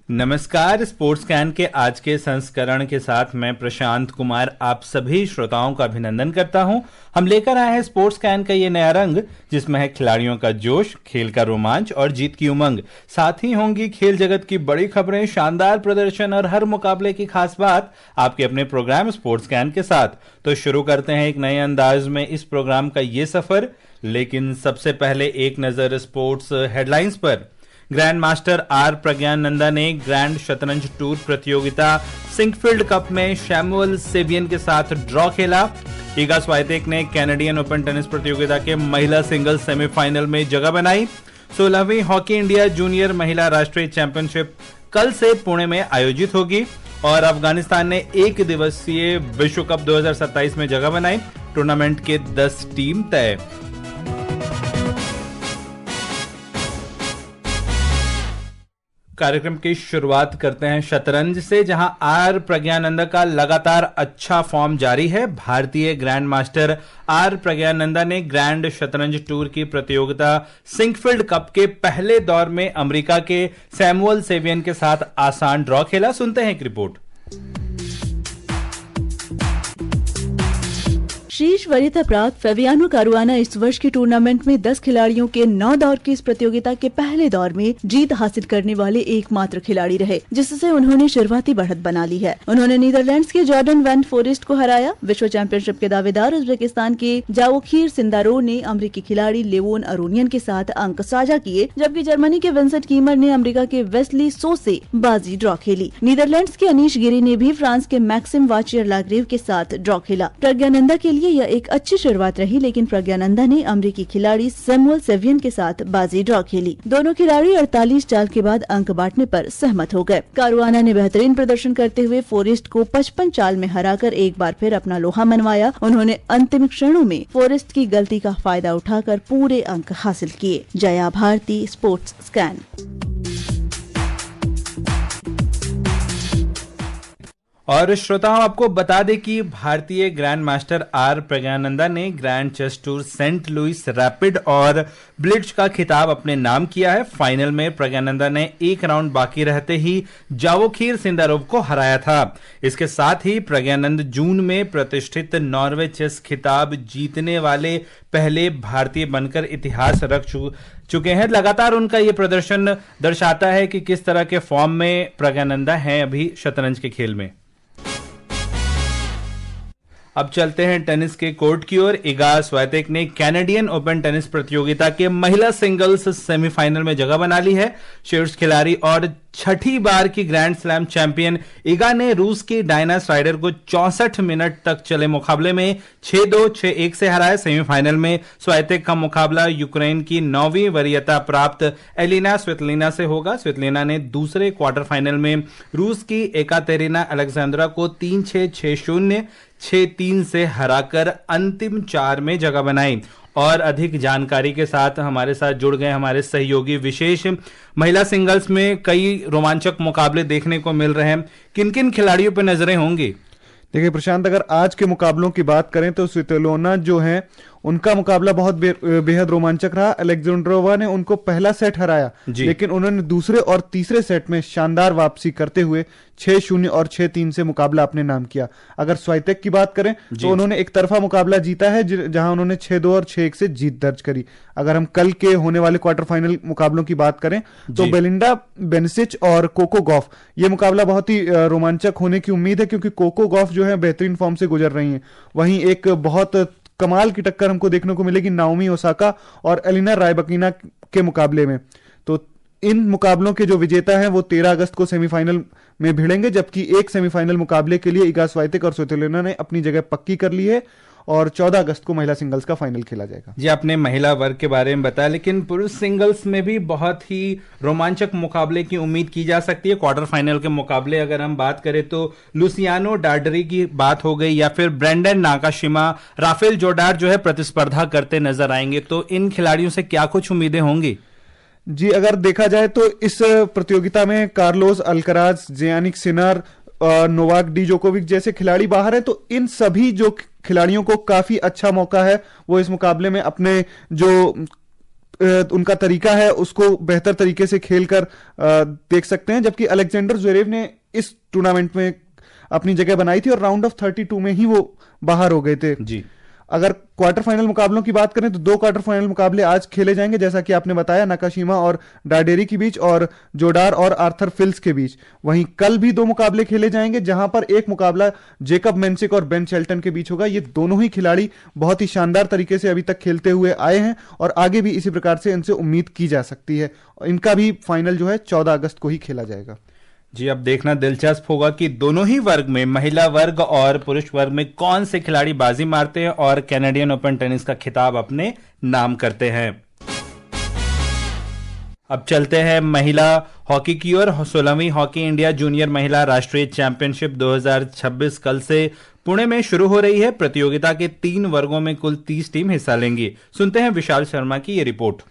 नमस्कार। Sports can के आज के संस्करण के साथ मैं प्रशांत कुमार आप सभी श्रोताओं का अभिनंदन करता हूं। हम लेकर आए हैं स्पोर्ट्स कैन का ये नया रंग, जिसमें है खिलाड़ियों का जोश, खेल का रोमांच और जीत की उमंग। साथ ही होंगी खेल जगत की बड़ी खबरें, शानदार प्रदर्शन और हर मुकाबले की खास बात आपके अपने प्रोग्राम स्पोर्ट्स कैन के साथ। तो शुरू करते हैं एक नए अंदाज में इस प्रोग्राम का ये सफर, लेकिन सबसे पहले एक नजर स्पोर्ट्स हेडलाइंस पर। ग्रैंड मास्टर आर प्रज्ञानंदा ने ग्रैंड शतरंज टूर प्रतियोगिता सिंकफील्ड कप में सैमुअल सेवियन के साथ ड्रॉ खेला। इगा स्वाइतेक ने कैनेडियन ओपन टेनिस प्रतियोगिता के महिला सिंगल्स सेमीफाइनल में जगह बनाई। 16वीं हॉकी इंडिया जूनियर महिला राष्ट्रीय चैंपियनशिप कल से पुणे में आयोजित होगी और अफगानिस्तान ने एक दिवसीय विश्व कप 2027 में जगह बनाई। टूर्नामेंट के 10 टीम तय। कार्यक्रम की शुरुआत करते हैं शतरंज से, जहां आर प्रज्ञानंदा का लगातार अच्छा फॉर्म जारी है। भारतीय ग्रैंड मास्टर आर प्रज्ञानंदा ने ग्रैंड शतरंज टूर की प्रतियोगिता सिंकफील्ड कप के पहले दौर में अमेरिका के सैमुअल सेवियन के साथ आसान ड्रॉ खेला। सुनते हैं एक रिपोर्ट। शीर्ष वरीयता प्राप्त फेबियानो कारुआना इस वर्ष के टूर्नामेंट में 10 खिलाड़ियों के 9 दौर की इस प्रतियोगिता के पहले दौर में जीत हासिल करने वाले एकमात्र खिलाड़ी रहे, जिससे उन्होंने शुरुआती बढ़त बना ली है। उन्होंने नीदरलैंड्स के जॉर्डन वैन फोरेस्ट को हराया। विश्व चैंपियनशिप के दावेदार उज्बेकिस्तान के जावोखिर सिंदारोव ने अमेरिकी खिलाड़ी लेवोन अरोनियन के साथ अंक साझा किए, जबकि जर्मनी के विंसेंट कीमर ने अमेरिका के वेस्ली सो से बाजी ड्रॉ खेली। नीदरलैंड्स के अनीश गिरी ने भी फ्रांस के मैक्सिम वाचियर लाग्रेव के साथ ड्रॉ खेला। प्रज्ञानंदा के लिए यह एक अच्छी शुरुआत रही, लेकिन प्रज्ञानंदा ने अमेरिकी खिलाड़ी सैमुअल सेवियन के साथ बाजी ड्रॉ खेली। दोनों खिलाड़ी 48 चाल के बाद अंक बांटने पर सहमत हो गए। कारुआना ने बेहतरीन प्रदर्शन करते हुए फोरेस्ट को 55 चाल में हराकर एक बार फिर अपना लोहा मनवाया। उन्होंने अंतिम क्षणों में फोरेस्ट की गलती का फायदा उठाकर पूरे अंक हासिल किए। Jaya Bharati, sports scan. और श्रोताओं, आपको बता दें कि भारतीय ग्रैंड मास्टर आर प्रज्ञानंदा ने grand chess tour Saint Louis rapid और ब्लिट्ज का खिताब अपने नाम किया है। फाइनल में प्रज्ञानंदा ने एक राउंड बाकी रहते ही जावोखिर सिंदारोव को हराया था। इसके साथ ही प्रज्ञानंद जून में प्रतिष्ठित नॉर्वे चेस खिताब जीतने वाले पहले भारतीय बनकर इतिहास रख चुके हैं। लगातार उनका ये प्रदर्शन दर्शाता है कि किस तरह के फॉर्म में प्रज्ञानंदा हैं अभी शतरंज के खेल में। अब चलते हैं टेनिस के कोर्ट की ओर। इगा स्वाइतेक ने कैनेडियन ओपन टेनिस प्रतियोगिता के महिला सिंगल्स सेमीफाइनल में जगह बना ली है। शीर्ष खिलाड़ी और छठी बार की ग्रैंड स्लैम चैंपियन इगा ने रूस की डायना स्ट्राइडर को 64 मिनट तक चले मुकाबले में 6-2, 6-1 से हराया। सेमीफाइनल में स्वाइतेक का मुकाबला यूक्रेन की 9वीं वरीयता प्राप्त एलिना स्वितलिना से होगा। स्वितलिना ने दूसरे क्वार्टर फाइनल में रूस की एकातेरिना अलेक्जेंड्रा को 3-6, 6-0, 6-3 से हराकर अंतिम 4 में जगह बनाई। और अधिक जानकारी के साथ हमारे साथ जुड़ गए हमारे सहयोगी विशेष। महिला सिंगल्स में कई रोमांचक मुकाबले देखने को मिल रहे हैं, किन किन खिलाड़ियों पर नजरें होंगी? देखिए प्रशांत, अगर आज के मुकाबलों की बात करें तो स्वितोलिना जो है उनका मुकाबला बहुत बेहद रोमांचक रहा। अलेक्जेंड्रोवा ने उनको पहला सेट हराया, लेकिन उन्होंने दूसरे और तीसरे सेट में शानदार वापसी करते हुए 6-0 और 6-3 से मुकाबला अपने नाम किया। अगर स्वाइतेक की बात करें तो उन्होंने एक तरफा मुकाबला जीता है, जहां उन्होंने 6-2 और 6-1 से जीत दर्ज करी। अगर हम कल के होने वाले क्वार्टर फाइनल मुकाबलों की बात करें तो बेलिंडा बेनसिच और कोको गॉफ, ये मुकाबला बहुत ही रोमांचक होने की उम्मीद है, क्योंकि कोको गॉफ जो है बेहतरीन फॉर्म से गुजर रही है। वहीं एक बहुत कमाल की टक्कर हमको देखने को मिलेगी नाओमी ओसाका और एलिना रायबकीना के मुकाबले में। तो इन मुकाबलों के जो विजेता हैं वो 13 अगस्त को सेमीफाइनल में भिड़ेंगे, जबकि एक सेमीफाइनल मुकाबले के लिए इगा स्वाइतेक और स्वितोलिना ने अपनी जगह पक्की कर ली है और 14 अगस्त को महिला सिंगल्स का फाइनल खेला जाएगा। जी, आपने महिला वर्ग के बारे में बताया, लेकिन पुरुष सिंगल्स में भी बहुत ही रोमांचक मुकाबले की उम्मीद की जा सकती है। क्वार्टर फाइनल के मुकाबले अगर हम बात करें तो लुसियानो डार्डरी की बात हो गई या फिर ब्रेंडन नाकाशिमा, राफेल जोडार जो है प्रतिस्पर्धा करते नजर आएंगे। तो इन खिलाड़ियों से क्या कुछ उम्मीदें होंगी? जी, अगर देखा जाए तो इस प्रतियोगिता में कार्लोस अल्कराज, जियानिक सिनर, नोवाक डिजोकोविक जैसे खिलाड़ी बाहर हैं, तो इन सभी जो खिलाड़ियों को काफी अच्छा मौका है वो इस मुकाबले में अपने जो उनका तरीका है उसको बेहतर तरीके से खेलकर देख सकते हैं, जबकि अलेक्जेंडर ज़्वेरेव ने इस टूर्नामेंट में अपनी जगह बनाई थी और राउंड ऑफ 32 में ही वो बाहर हो गए थे जी। अगर क्वार्टर फाइनल मुकाबलों की बात करें तो 2 क्वार्टर फाइनल मुकाबले आज खेले जाएंगे, जैसा कि आपने बताया, नाकाशिमा और डाडेरी के बीच और जोडार और आर्थर फिल्स के बीच। वहीं कल भी 2 मुकाबले खेले जाएंगे, जहां पर एक मुकाबला जेकब मेंसिक और बेन शेल्टन के बीच होगा। ये दोनों ही खिलाड़ी बहुत ही शानदार तरीके से अभी तक खेलते हुए आए हैं और आगे भी इसी प्रकार से इनसे उम्मीद की जा सकती है। इनका भी फाइनल जो है 14 अगस्त को ही खेला जाएगा। जी, अब देखना दिलचस्प होगा कि दोनों ही वर्ग में, महिला वर्ग और पुरुष वर्ग में, कौन से खिलाड़ी बाजी मारते हैं और कैनेडियन ओपन टेनिस का खिताब अपने नाम करते हैं। अब चलते हैं महिला हॉकी की ओर। 16वीं हॉकी इंडिया जूनियर महिला राष्ट्रीय चैंपियनशिप 2026 कल से पुणे में शुरू हो रही है। प्रतियोगिता के 3 वर्गों में कुल 30 टीम हिस्सा लेंगी। सुनते हैं विशाल शर्मा की ये रिपोर्ट।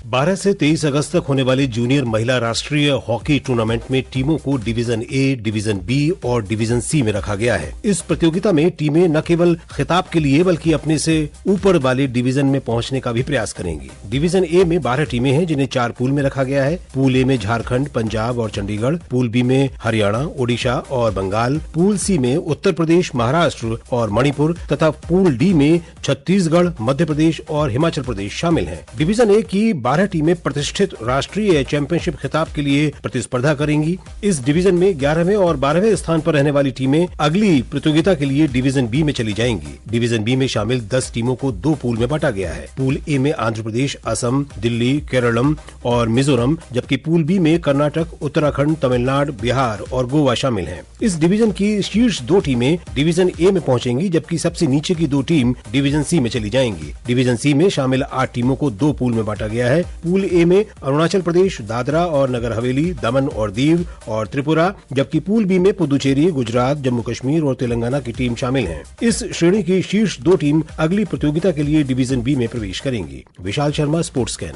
12 से 23 अगस्त तक होने वाली जूनियर महिला राष्ट्रीय हॉकी टूर्नामेंट में टीमों को डिवीजन ए, डिवीजन बी और डिवीजन सी में रखा गया है। इस प्रतियोगिता में टीमें न केवल खिताब के लिए बल्कि अपने से ऊपर वाले डिवीजन में पहुंचने का भी प्रयास करेंगी। डिवीजन ए में 12 टीमें हैं, जिन्हें 4 पूल में रखा गया है। पूल ए में झारखंड, पंजाब और चंडीगढ़, पूल बी में हरियाणा, ओडिशा और बंगाल, पूल सी में उत्तर प्रदेश, महाराष्ट्र और मणिपुर तथा पूल डी में छत्तीसगढ़, मध्य प्रदेश और हिमाचल प्रदेश शामिल हैं। डिवीजन ए की 12 टीमें प्रतिष्ठित राष्ट्रीय चैंपियनशिप खिताब के लिए प्रतिस्पर्धा करेंगी। इस डिवीजन में 11वें और 12वें स्थान पर रहने वाली टीमें अगली प्रतियोगिता के लिए डिवीजन बी में चली जाएंगी। डिवीजन बी में शामिल 10 टीमों को 2 पूल में बांटा गया है। पूल ए में आंध्र प्रदेश, असम, दिल्ली, केरलम और मिजोरम, जबकि पूल बी में कर्नाटक, उत्तराखंड, तमिलनाडु, बिहार और गोवा शामिल हैं। इस डिवीजन की शीर्ष 2 टीमें डिवीजन ए में पहुंचेंगी, जबकि सबसे नीचे की 2 टीम डिवीजन सी में चली जाएंगी। डिवीजन सी में शामिल 8 टीमों को 2 पूल में बांटा गया है। पूल ए में अरुणाचल प्रदेश, दादरा और नगर हवेली, दमन और दीव और त्रिपुरा, जबकि पूल बी में पुदुचेरी, गुजरात, जम्मू कश्मीर और तेलंगाना की टीम शामिल हैं। इस श्रेणी की शीर्ष 2 टीम अगली प्रतियोगिता के लिए डिवीजन बी में प्रवेश करेंगी। Vishal Sharma, sports scan.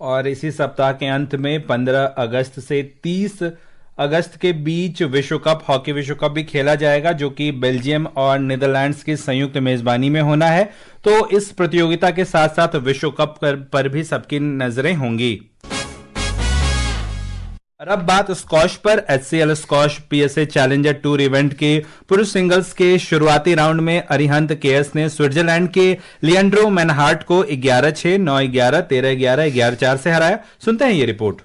और इसी सप्ताह के अंत में 15 अगस्त से 30 अगस्त के बीच विश्व कप, हॉकी विश्व कप भी खेला जाएगा, जो कि बेल्जियम और नीदरलैंड्स की संयुक्त मेजबानी में होना है। तो इस प्रतियोगिता के साथ साथ विश्व कप पर भी सबकी नजरें होंगी। और अब बात स्क्वॉश पर। HCL squash PSA challenger tour event के पुरुष सिंगल्स के शुरुआती राउंड में अरिहंत KS ने स्विट्जरलैंड के लिएंड्रो मैनहार्ट को 11-6, 9-11, 13-11, 11-4 से हराया। सुनते हैं ये रिपोर्ट।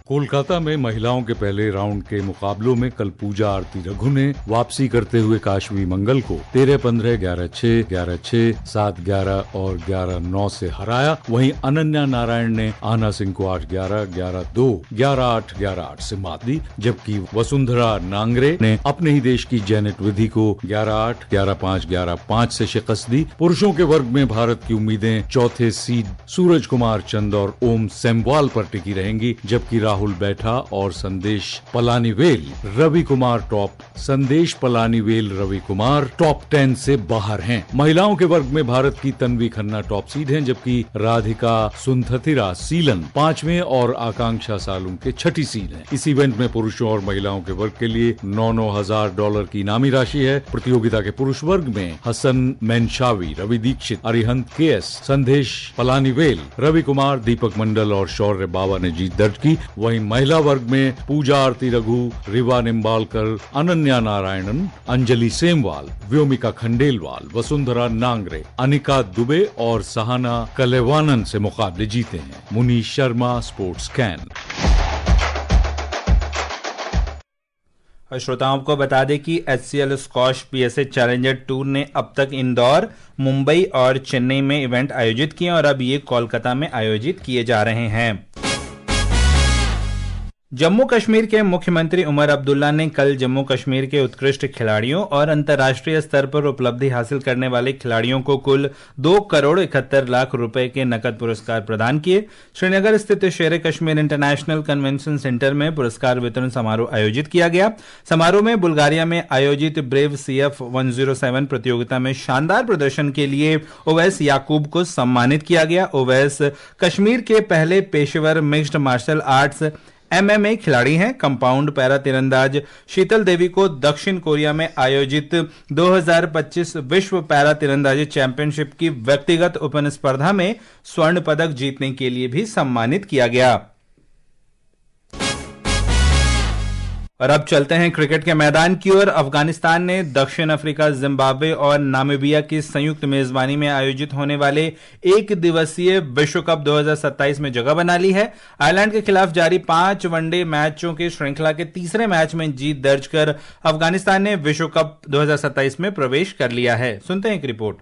कोलकाता में महिलाओं के पहले राउंड के मुकाबलों में कल पूजा आरती रघु ने वापसी करते हुए काश्मी मंगल को 13-15, 11-6, 11-6, 7-11 और 11-9 से हराया। वहीं अनन्या नारायण ने आना सिंह को 8-11, 11-2, 11-8, 11-8 से मात दी, जबकि वसुंधरा नांगरे ने अपने ही देश की जेनेट विधि को 11-8, 11-5, 11-5 से शिकस्त दी। पुरुषों के वर्ग में भारत की उम्मीदें चौथे सीड सूरज कुमार चंद और ओम सेमवाल पर टिकी रहेंगी, जबकि राहुल बैठा और संदेश पलानीवेल रवि कुमार टॉप 10 से बाहर हैं। महिलाओं के वर्ग में भारत की तन्वी खन्ना टॉप सीड हैं, जबकि राधिका सुंथथिरा सीलन 5वें और आकांक्षा सालुंके 6ठी सीड हैं। इस इवेंट में पुरुषों और महिलाओं के वर्ग के लिए $9,000 की इनामी राशि है। प्रतियोगिता के पुरुष वर्ग में हसन मेनशावी, रवि दीक्षित, अरिहंत KS, संदेश पलानीवेल, रवि कुमार, दीपक मंडल और शौर्य बाबा ने जीत दर्ज की। वहीं महिला वर्ग में पूजा आरती रघु, रिवा निम्बालकर, अनन्या नारायणन, अंजलि सेमवाल, व्योमिका खंडेलवाल, वसुंधरा नांगरे, अनिका दुबे और सहाना कलेवानन से मुकाबले जीते हैं। Munish Sharma, sports scan. श्रोताओं को बता दें कि HCL squash PSA challenger tour ने अब तक इंदौर, मुंबई और चेन्नई में इवेंट आयोजित किए और अब ये कोलकाता में आयोजित किए जा रहे हैं। जम्मू कश्मीर के मुख्यमंत्री उमर अब्दुल्ला ने कल जम्मू कश्मीर के उत्कृष्ट खिलाड़ियों और अंतर्राष्ट्रीय स्तर पर उपलब्धि हासिल करने वाले खिलाड़ियों को कुल 2,71,00,000 रुपए के नकद पुरस्कार प्रदान किए। श्रीनगर स्थित शेर कश्मीर इंटरनेशनल कन्वेंशन सेंटर में पुरस्कार वितरण समारोह आयोजित किया गया। समारोह में बुल्गारिया में आयोजित ब्रेव CF 107 प्रतियोगिता में शानदार प्रदर्शन के लिए ओवैस याकूब को सम्मानित किया गया। ओवैस कश्मीर के पहले पेशेवर मिक्स्ड मार्शल आर्ट्स MMA खिलाड़ी हैं। कंपाउंड पैरा तीरंदाज शीतल देवी को दक्षिण कोरिया में आयोजित 2025 विश्व पैरा तीरंदाजी चैंपियनशिप की व्यक्तिगत ओपन स्पर्धा में स्वर्ण पदक जीतने के लिए भी सम्मानित किया गया। और अब चलते हैं क्रिकेट के मैदान की ओर। अफगानिस्तान ने दक्षिण अफ्रीका, जिम्बाब्वे और नामीबिया की संयुक्त मेजबानी में आयोजित होने वाले एक दिवसीय विश्व कप 2027 में जगह बना ली है। आयरलैंड के खिलाफ जारी 5 वनडे मैचों की श्रृंखला के तीसरे मैच में जीत दर्ज कर अफगानिस्तान ने विश्व कप 2027 में प्रवेश कर लिया है। सुनते हैं एक रिपोर्ट।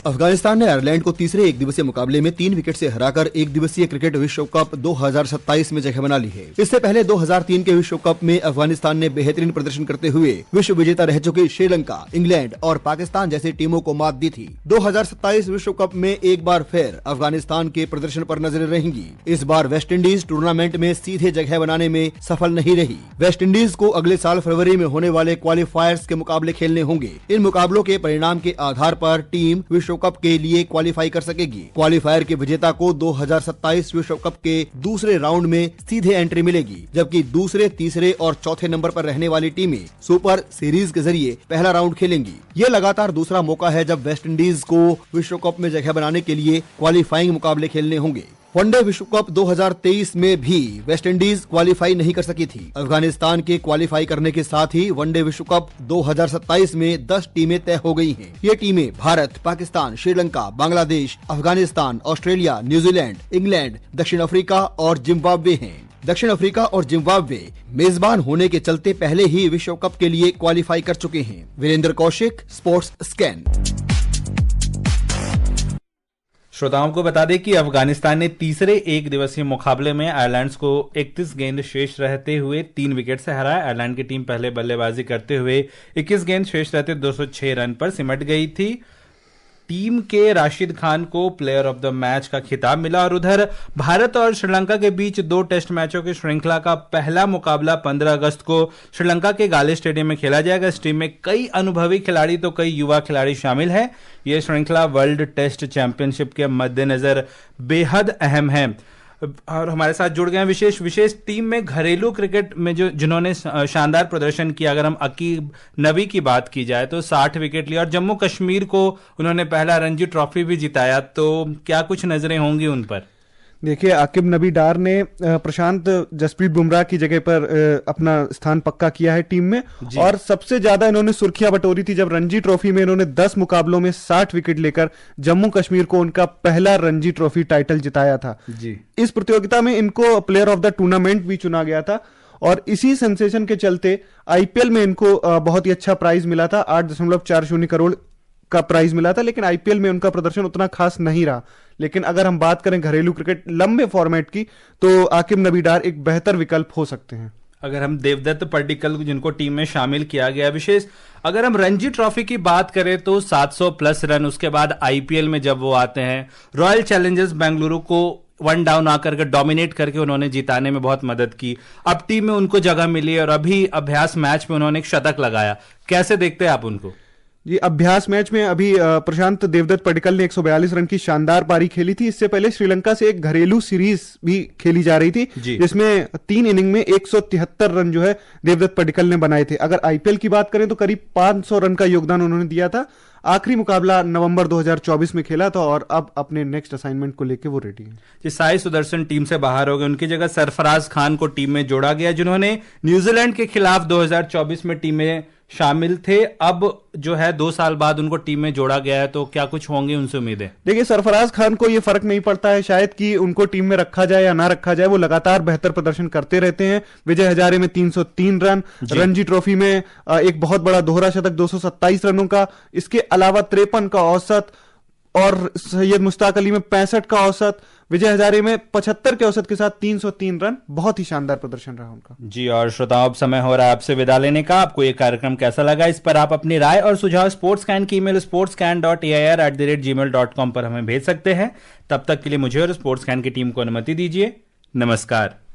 अफगानिस्तान ने आयरलैंड को तीसरे एक दिवसीय मुकाबले में 3 विकेट से हराकर एक दिवसीय क्रिकेट विश्व कप 2027 में जगह बना ली है। इससे पहले 2003 के विश्व कप में अफगानिस्तान ने बेहतरीन प्रदर्शन करते हुए विश्व विजेता रह चुके श्रीलंका, इंग्लैंड और पाकिस्तान जैसी टीमों को मात दी थी। 2027 विश्व कप में एक बार फिर अफगानिस्तान के प्रदर्शन पर नजरें रहेंगी। इस बार वेस्टइंडीज टूर्नामेंट में सीधे जगह बनाने में सफल नहीं रही। वेस्टइंडीज को अगले साल फरवरी में होने वाले क्वालिफायर्स के मुकाबले खेलने होंगे। इन मुकाबलों के परिणाम के आधार पर टीम विश्व कप के लिए क्वालिफाई कर सकेगी। क्वालिफायर के विजेता को 2027 विश्व कप के दूसरे राउंड में सीधे एंट्री मिलेगी, जबकि दूसरे, तीसरे और चौथे नंबर पर रहने वाली टीमें सुपर सीरीज के जरिए पहला राउंड खेलेंगी। ये लगातार दूसरा मौका है जब वेस्टइंडीज को विश्व कप में जगह बनाने के लिए क्वालिफाइंग मुकाबले खेलने होंगे। वनडे विश्व कप 2023 में भी वेस्टइंडीज क्वालिफाई नहीं कर सकी थी। अफगानिस्तान के क्वालिफाई करने के साथ ही वनडे विश्व कप 2027 में 10 टीमें तय हो गई हैं। ये टीमें Bharat, Pakistan, Sri Lanka, Bangladesh, Afghanistan, Australia, New Zealand, England, दक्षिण अफ्रीका और जिम्बाब्वे हैं। दक्षिण अफ्रीका और जिम्बाब्वे मेजबान होने के चलते पहले ही विश्व कप के लिए क्वालिफाई कर चुके हैं। Virender Kaushik, sports scan. श्रोताओं को बता दें कि अफगानिस्तान ने तीसरे एक दिवसीय मुकाबले में आयरलैंड को 31 गेंद शेष रहते हुए 3 विकेट से हराया। आयरलैंड की टीम पहले बल्लेबाजी करते हुए 21 गेंद शेष रहते 206 रन पर सिमट गई थी। टीम के राशिद खान को प्लेयर ऑफ द मैच का खिताब मिला। और उधर भारत और श्रीलंका के बीच 2 टेस्ट मैचों की श्रृंखला का पहला मुकाबला 15 अगस्त को श्रीलंका के गाले स्टेडियम में खेला जाएगा। इस टीम में कई अनुभवी खिलाड़ी तो कई युवा खिलाड़ी शामिल हैं। यह श्रृंखला वर्ल्ड टेस्ट चैंपियनशिप के मद्देनजर बेहद अहम है। और हमारे साथ जुड़ गए हैं विशेष टीम में घरेलू क्रिकेट में जिन्होंने शानदार प्रदर्शन किया। अगर हम अकीब नबी की बात की जाए तो 60 विकेट लिया और जम्मू कश्मीर को उन्होंने पहला रणजी ट्रॉफी भी जिताया। तो क्या कुछ नजरें होंगी उन पर? देखिए, आकिब नबी डार ने प्रशांत जसप्रीत बुमराह की जगह पर अपना स्थान पक्का किया है टीम में। और सबसे ज्यादा इन्होंने सुर्खियां बटोरी थी जब रणजी ट्रॉफी में इन्होंने 10 मुकाबलों में 60 विकेट लेकर जम्मू कश्मीर को उनका पहला रणजी ट्रॉफी टाइटल जिताया था जी। इस प्रतियोगिता में इनको प्लेयर ऑफ द टूर्नामेंट भी चुना गया था और इसी सेंसेशन के चलते आईपीएल में इनको बहुत ही अच्छा प्राइज मिला था। 8.40 करोड़ का प्राइज मिला था, लेकिन आईपीएल में उनका प्रदर्शन उतना खास नहीं रहा। लेकिन अगर हम बात करें घरेलू क्रिकेट लंबे फॉर्मेट की तो आकिब नबी डार एक बेहतर विकल्प हो सकते हैं। अगर हम देवदत्त पड्डीकल जिनको टीम में शामिल किया गया, विशेष अगर हम रणजी ट्रॉफी की बात करें तो 700 प्लस रन, उसके बाद आईपीएल में जब वो आते हैं रॉयल चैलेंजर्स बेंगलुरु को 1 डाउन आकर के डोमिनेट करके उन्होंने जिताने में बहुत मदद की। अब टीम में उनको जगह मिली और अभी अभ्यास मैच में उन्होंने एक शतक लगाया। कैसे देखते हैं आप उनको? जी, अभ्यास मैच में अभी प्रशांत देवदत्त पडिक्कल ने 142 रन की शानदार पारी खेली थी। इससे पहले श्रीलंका से एक घरेलू सीरीज भी खेली जा रही थी जिसमें 3 इनिंग में 173 रन जो है देवदत्त पडिक्कल ने बनाए थे। अगर आईपीएल की बात करें तो करीब 500 रन का योगदान उन्होंने दिया था। आखिरी मुकाबला नवंबर 2024 में खेला था और अब अपने नेक्स्ट असाइनमेंट को लेकर वो रेडी हैं। जी, साई सुदर्शन टीम से बाहर हो गए, उनकी जगह सरफराज खान को टीम में जोड़ा गया जिन्होंने न्यूजीलैंड के खिलाफ 2024 में टीम में शामिल थे। अब जो है 2 साल बाद उनको टीम में जोड़ा गया है, तो क्या कुछ होंगे उनसे उम्मीदें? देखिए, सरफराज खान को ये फर्क नहीं पड़ता है शायद कि उनको टीम में रखा जाए या ना रखा जाए, वो लगातार बेहतर प्रदर्शन करते रहते हैं। विजय हजारे में 303 रन, रणजी ट्रॉफी में एक बहुत बड़ा दोहरा शतक 227 रनों का, इसके अलावा 53 का औसत और सैयद मुश्ताक अली में 65 का औसत, विजय हजारे में 75 के औसत के साथ 303 रन। बहुत ही शानदार प्रदर्शन रहा उनका। जी, और श्रोताओं अब समय हो रहा है आपसे विदा लेने का। आपको ये कार्यक्रम कैसा लगा, इस पर आप अपनी राय और सुझाव स्पोर्ट्स कैन की ईमेल sportscan.air@gmail.com पर हमें भेज सकते हैं। तब तक के लिए मुझे और स्पोर्ट्स कैन की टीम को अनुमति दीजिए। नमस्कार।